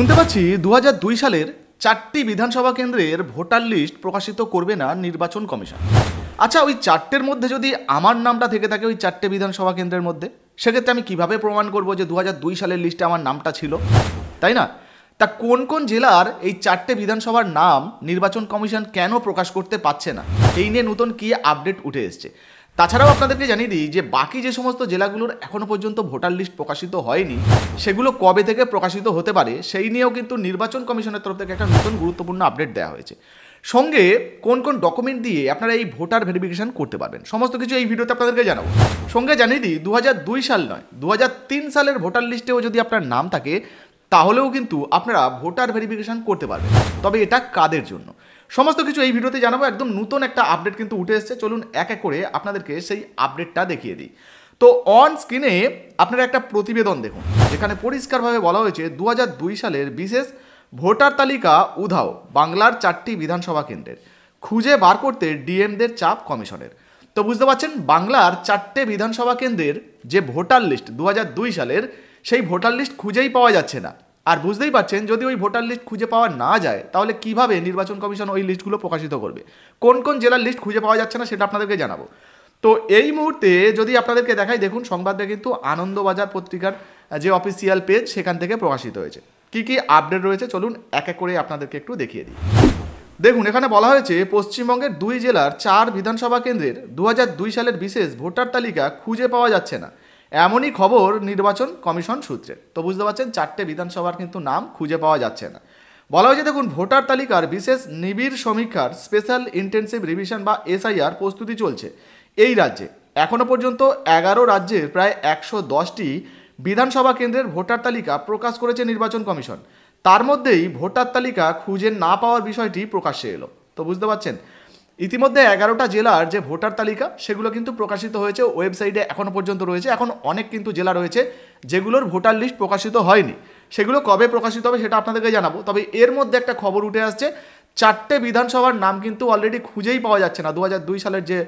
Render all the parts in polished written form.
শুনতে পাচ্ছি 2002 সালের 4টি বিধানসভা কেন্দ্রের ভোটার লিস্ট প্রকাশিত করবে না নির্বাচন কমিশন। আচ্ছা, ওই 4টের মধ্যে যদি আমার নামটা থেকে থাকে ওই 4টে বিধানসভা কেন্দ্রের মধ্যে, সেক্ষেত্রে আমি কিভাবে প্রমাণ করব যে 2002 সালের লিস্টে আমার নামটা ছিল, তাই না? তা কোন কোন জেলার এই 4টে বিধানসভার নাম নির্বাচন কমিশন কেন প্রকাশ করতে পারছে না, এই নিয়ে নতুন কি আপডেট উঠে এসছে। তাছাড়াও আপনাদেরকে জানিয়ে দিই যে বাকি যে সমস্ত জেলাগুলোর এখনও পর্যন্ত ভোটার লিস্ট প্রকাশিত হয়নি সেগুলো কবে থেকে প্রকাশিত হতে পারে সেই নিয়েও কিন্তু নির্বাচন কমিশনের তরফ থেকে একটা নতুন গুরুত্বপূর্ণ আপডেট দেওয়া হয়েছে। সঙ্গে কোন কোন ডকুমেন্ট দিয়ে আপনারা এই ভোটার ভেরিফিকেশন করতে পারবেন সমস্ত কিছু এই ভিডিওতে আপনাদেরকে জানাবো। সঙ্গে জানিয়ে দিই 2002 সাল নয় 2003 সালের ভোটার লিস্টেও যদি আপনার নাম থাকে তাহলেও কিন্তু আপনারা ভোটার ভেরিফিকেশন করতে পারবেন। তবে এটা কাদের জন্য সমস্ত কিছু এই ভিডিওতে জানাবো। একদম নতুন একটা আপডেট কিন্তু উঠে এসেছে, চলুন এক এক করে আপনাদেরকে সেই আপডেটটা দেখিয়ে দিই। তো অন স্ক্রিনে আপনারা একটা প্রতিবেদন দেখুন, যেখানে পরিষ্কারভাবে বলা হয়েছে 2002 সালের বিশেষ ভোটার তালিকা উধাও বাংলার 4টি বিধানসভা কেন্দ্রের, খুঁজে বার করতে ডিএমদের চাপ কমিশনের। তো বুঝতে পারছেন, বাংলার 4টে বিধানসভা কেন্দ্রের যে ভোটার লিস্ট 2002 সালের সেই ভোটার লিস্ট খুঁজেই পাওয়া যাচ্ছে না। আর বুঝতেই পারছেন, যদি ওই ভোটার লিস্ট খুঁজে পাওয়া না যায় তাহলে কিভাবে নির্বাচন কমিশন ওই লিস্টগুলো প্রকাশিত করবে। কোন কোন জেলার লিস্ট খুঁজে পাওয়া যাচ্ছে না সেটা আপনাদেরকে জানাবো। তো এই মুহূর্তে যদি আপনাদেরকে দেখাই, দেখুন সংবাদটা কিন্তু আনন্দবাজার পত্রিকার যে অফিসিয়াল পেজ সেখান থেকে প্রকাশিত হয়েছে। কি কি আপডেট রয়েছে চলুন এক এক করে আপনাদেরকে একটু দেখিয়ে দিই। দেখুন, এখানে বলা হয়েছে পশ্চিমবঙ্গের 2 জেলার 4 বিধানসভা কেন্দ্রের 2002 সালের বিশেষ ভোটার তালিকা খুঁজে পাওয়া যাচ্ছে না, এমনই খবর নির্বাচন কমিশন সূত্রে। তো বুঝতে পারছেন 4টে বিধানসভার কিন্তু নাম খুঁজে পাওয়া যাচ্ছে না। বলা হয়েছে দেখুন, ভোটার তালিকার বিশেষ নিবিড় সমীক্ষার স্পেশাল ইন্টেন্সিভ রিভিশন বা এসআইআর প্রস্তুতি চলছে এই রাজ্যে। এখনও পর্যন্ত 11 রাজ্যের প্রায় 110টি বিধানসভা কেন্দ্রের ভোটার তালিকা প্রকাশ করেছে নির্বাচন কমিশন। তার মধ্যেই ভোটার তালিকা খুঁজে না পাওয়ার বিষয়টি প্রকাশ্যে এলো। তো বুঝতে পারছেন, ইতিমধ্যে 11টা জেলার যে ভোটার তালিকা সেগুলো কিন্তু প্রকাশিত হয়েছে, ওয়েবসাইটে এখনও পর্যন্ত রয়েছে। এখন অনেক কিন্তু জেলা রয়েছে যেগুলোর ভোটার লিস্ট প্রকাশিত হয়নি, সেগুলো কবে প্রকাশিত হবে সেটা আপনাদেরকে জানাবো। তবে এর মধ্যে একটা খবর উঠে আসছে, 4টে বিধানসভার নাম কিন্তু অলরেডি খুঁজেই পাওয়া যাচ্ছে না 2002 সালের যে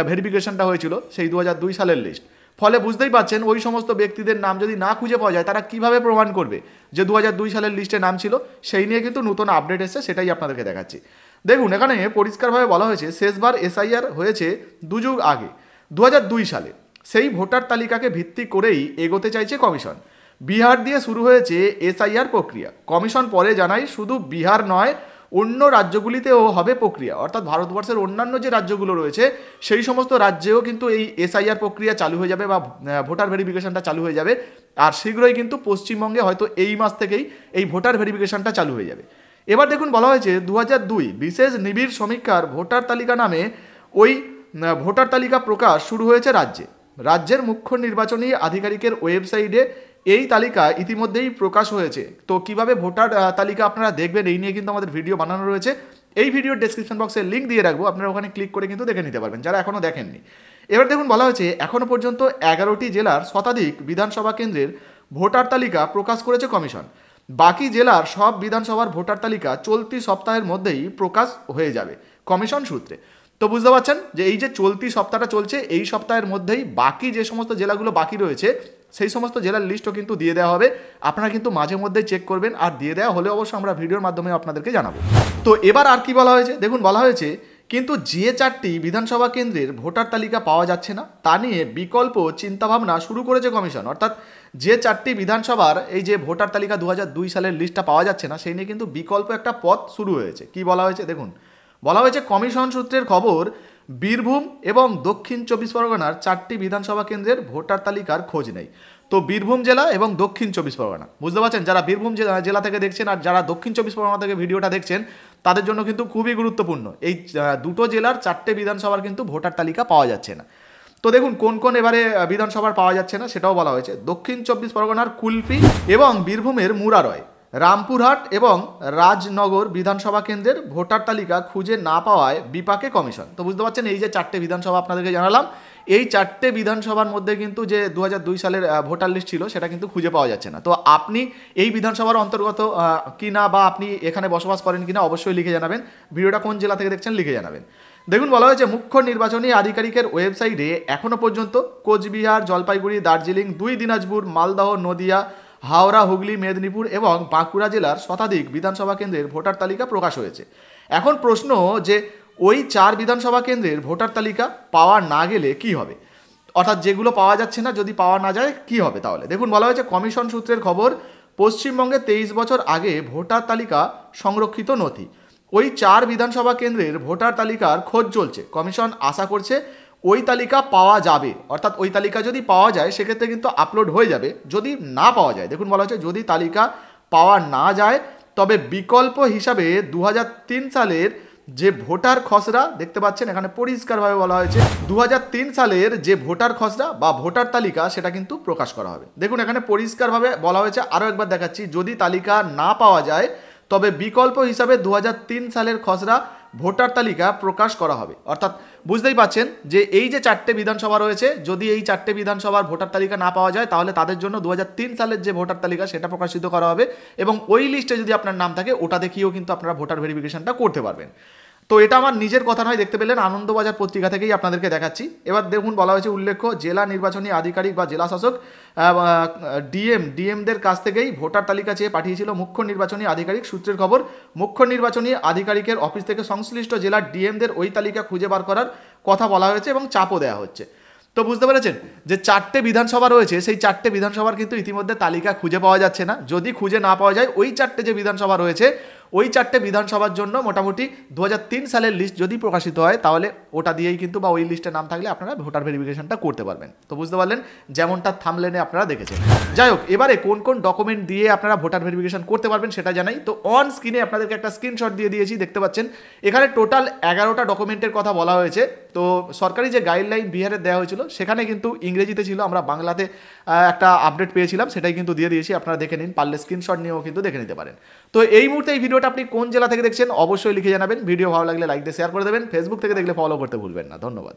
ভেরিফিকেশনটা হয়েছিল সেই 2002 সালের লিস্ট। ফলে বুঝতেই পারছেন, ওই সমস্ত ব্যক্তিদের নাম যদি না খুঁজে পাওয়া যায় তারা কিভাবে প্রমাণ করবে যে 2002 সালের লিস্টে নাম ছিল। সেই নিয়ে কিন্তু নতুন আপডেট এসেছে, সেটাই আপনাদেরকে দেখাচ্ছি। দেখুন, এখানে পরিষ্কারভাবে বলা হয়েছে শেষবার এসআইআর হয়েছে 2 যুগ আগে 2002 সালে। সেই ভোটার তালিকাকে ভিত্তি করেই এগোতে চাইছে কমিশন। বিহার দিয়ে শুরু হয়েছে এসআইআর প্রক্রিয়া। কমিশন পরে জানায় শুধু বিহার নয়, অন্য রাজ্যগুলিতেও হবে প্রক্রিয়া, অর্থাৎ ভারতবর্ষের অন্যান্য যে রাজ্যগুলো রয়েছে সেই সমস্ত রাজ্যেও কিন্তু এই এসআইআর প্রক্রিয়া চালু হয়ে যাবে বা ভোটার ভেরিফিকেশনটা চালু হয়ে যাবে। আর শীঘ্রই কিন্তু পশ্চিমবঙ্গে হয়তো এই মাস থেকেই এই ভোটার ভেরিফিকেশনটা চালু হয়ে যাবে। এবার দেখুন, বলা হয়েছে 2002 বিশেষ নিবিড় সমীক্ষার ভোটার তালিকা নামে ওই ভোটার তালিকা প্রকাশ শুরু হয়েছে রাজ্যে। রাজ্যের মুখ্য নির্বাচনী আধিকারিকের ওয়েবসাইটে এই তালিকা ইতিমধ্যেই প্রকাশ হয়েছে। তো কিভাবে ভোটার তালিকা আপনারা দেখবেন এই নিয়ে কিন্তু আমাদের ভিডিও বানানো রয়েছে, এই ভিডিওর ডেসক্রিপশন বক্সে লিঙ্ক দিয়ে রাখবো, আপনারা ওখানে ক্লিক করে কিন্তু দেখে নিতে পারবেন যারা এখনও দেখেননি। এবার দেখুন, বলা হয়েছে এখনও পর্যন্ত 11টি জেলার শতাধিক বিধানসভা কেন্দ্রের ভোটার তালিকা প্রকাশ করেছে কমিশন। বাকি জেলার সব বিধানসভার ভোটার তালিকা চলতি সপ্তাহের মধ্যেই প্রকাশ হয়ে যাবে কমিশন সূত্রে। তো বুঝতে পারছেন যে এই যে চলতি সপ্তাহটা চলছে, এই সপ্তাহের মধ্যেই বাকি যে সমস্ত জেলাগুলো বাকি রয়েছে সেই সমস্ত জেলার লিস্টও কিন্তু দিয়ে দেওয়া হবে। আপনারা কিন্তু মাঝে মধ্যে চেক করবেন, আর দিয়ে দেওয়া হলে অবশ্যই আমরা ভিডিওর মাধ্যমে আপনাদেরকে জানাবো। তো এবার আর কি বলা হয়েছে দেখুন, বলা হয়েছে কিন্তু যে 4টি বিধানসভা কেন্দ্রের ভোটার তালিকা পাওয়া যাচ্ছে না তা নিয়ে বিকল্প চিন্তাভাবনা শুরু করেছে কমিশন। অর্থাৎ যে 4টি বিধানসভার এই যে ভোটার তালিকা 2002 সালের লিস্টটা পাওয়া যাচ্ছে না সেই নিয়ে কিন্তু বিকল্প একটা পথ শুরু হয়েছে। কি বলা হয়েছে দেখুন, বলা হয়েছে কমিশন সূত্রের খবর, বীরভূম এবং দক্ষিণ 24 পরগনার 4টি বিধানসভা কেন্দ্রের ভোটার তালিকার খোঁজ নেই। তো বীরভূম জেলা এবং দক্ষিণ 24 পরগনা, বুঝতে পারছেন যারা বীরভূম জেলা থেকে দেখছেন আর যারা দক্ষিণ 24 পরগনা থেকে ভিডিওটা দেখছেন তাদের জন্য কিন্তু খুবই গুরুত্বপূর্ণ। এই দুটো জেলার 4টে বিধানসভার কিন্তু ভোটার তালিকা পাওয়া যাচ্ছে না। তো দেখুন কোন কোন এবারে বিধানসভার পাওয়া যাচ্ছে না সেটাও বলা হয়েছে। দক্ষিণ 24 পরগনার কুলপি এবং বীরভূমের মুরারয়, রামপুরহাট এবং রাজনগর বিধানসভা কেন্দ্রের ভোটার তালিকা খুঁজে না পাওয়ায় বিপাকে কমিশন। তো বুঝতে পারছেন এই যে 4টে বিধানসভা আপনাদেরকে জানালাম, এই 4টে বিধানসভার মধ্যে কিন্তু যে 2002 সালের ভোটার লিস্ট ছিল সেটা কিন্তু খুঁজে পাওয়া যাচ্ছে না। তো আপনি এই বিধানসভার অন্তর্গত কিনা বা আপনি এখানে বসবাস করেন কিনা অবশ্যই লিখে জানাবেন। ভিডিওটা কোন জেলা থেকে দেখছেন লিখে জানাবেন। দেখুন বলা হয়েছে মুখ্য নির্বাচনী আধিকারিকের ওয়েবসাইটে এখনও পর্যন্ত কোচবিহার, জলপাইগুড়ি, দার্জিলিং, 2 দিনাজপুর, মালদহ, নদিয়া, হাওড়া, হুগলি, মেদিনীপুর এবং বাঁকুড়া জেলার শতাধিক বিধানসভা কেন্দ্রের ভোটার তালিকা প্রকাশ হয়েছে। এখন প্রশ্ন যে ওই 4 বিধানসভা কেন্দ্রের ভোটার তালিকা পাওয়া না গেলে কি হবে, অর্থাৎ যেগুলো পাওয়া যাচ্ছে না যদি পাওয়া না যায় কি হবে। তাহলে দেখুন, বলা হয়েছে কমিশন সূত্রের খবর, পশ্চিমবঙ্গে 23 বছর আগে ভোটার তালিকা সংরক্ষিত নথি। ওই 4 বিধানসভা কেন্দ্রের ভোটার তালিকার খোঁজ চলছে। কমিশন আশা করছে ওই তালিকা পাওয়া যাবে, অর্থাৎ ওই তালিকা যদি পাওয়া যায় সেক্ষেত্রে কিন্তু আপলোড হয়ে যাবে। যদি না পাওয়া যায়, দেখুন বলা হচ্ছে যদি তালিকা পাওয়া না যায় তবে বিকল্প হিসাবে 2003 সালের যে ভোটার খসড়া দেখতে পাচ্ছেন, এখানে পরিষ্কারভাবে বলা হয়েছে 2003 সালের যে ভোটার খসড়া বা ভোটার তালিকা সেটা কিন্তু প্রকাশ করা হবে। দেখুন এখানে পরিষ্কারভাবে বলা হয়েছে, আরও একবার দেখাচ্ছি, যদি তালিকা না পাওয়া যায় তবে বিকল্প হিসাবে 2003 সালের খসড়া ভোটার তালিকা প্রকাশ করা হবে। অর্থাৎ বুঝতেই পাচ্ছেন যে এই যে 4টে বিধানসভা রয়েছে, যদি এই 4টে বিধানসভার ভোটার তালিকা না পাওয়া যায় তাহলে তাদের জন্য 2003 সালের যে ভোটার তালিকা সেটা প্রকাশিত করা হবে এবং ওই লিস্টে যদি আপনার নাম থাকে ওটা দেখিয়েও কিন্তু আপনারা ভোটার ভেরিফিকেশনটা করতে পারবেন। তো এটা আমার নিজের কথা নয়, দেখতে পেলেন আনন্দবাজার পত্রিকা থেকেই আপনাদেরকে দেখাচ্ছি। এবার দেখুন বলা হয়েছে, উল্লেখ্য জেলা নির্বাচনী আধিকারিক বা জেলা শাসক ডিএমদের কাছ থেকেই ভোটার তালিকা চেয়ে পাঠিয়েছিল মুখ্য নির্বাচনী আধিকারিক। সূত্রের খবর, মুখ্য নির্বাচনী আধিকারিকের অফিস থেকে সংশ্লিষ্ট জেলার ডিএমদের ওই তালিকা খুঁজে বার করার কথা বলা হয়েছে এবং চাপও দেওয়া হচ্ছে। তো বুঝতে পেরেছেন যে 4টে বিধানসভা রয়েছে, সেই 4টে বিধানসভার কিন্তু ইতিমধ্যে তালিকা খুঁজে পাওয়া যাচ্ছে না। যদি খুঁজে না পাওয়া যায় ওই 4টে যে বিধানসভা রয়েছে ওই 4টে বিধানসভার জন্য মোটামুটি 2003 সালের লিস্ট যদি প্রকাশিত হয় তাহলে ওটা দিয়েই কিন্তু বা ওই লিস্টে নাম থাকলে আপনারা ভোটার ভেরিফিকেশনটা করতে পারবেন। তো বুঝতে পারলেন, যেমনটা থাম্বনেলে আপনারা দেখেছেন। যাই হোক, এবারে কোন কোন ডকুমেন্ট দিয়ে আপনারা ভোটার ভেরিফিকেশন করতে পারবেন সেটা জানাই। তো অন স্ক্রিনে আপনাদেরকে একটা স্ক্রিনশট দিয়ে দিয়েছি, দেখতে পাচ্ছেন এখানে টোটাল 11টা ডকুমেন্টের কথা বলা হয়েছে। তো সরকারি যে গাইডলাইন বিহারে দেওয়া হয়েছিল সেখানে কিন্তু ইংরেজিতে ছিল, আমরা বাংলাতে একটা আপডেট পেয়েছিলাম, সেটাই কিন্তু দিয়ে দিয়েছি, আপনারা দেখে নিন, পারলে স্ক্রিনশট নিয়েও কিন্তু দেখে নিতে পারেন। তো এই মুহূর্তে এই ভিডিওটা আপনি কোন জেলা থেকে দেখছেন অবশ্যই লিখে জানাবেন। ভিডিও ভালো লাগলে লাইক দিয়ে শেয়ার করে দেবেন। ফেসবুক থেকে দেখলে ফলো করতে ভুলবেন না। ধন্যবাদ।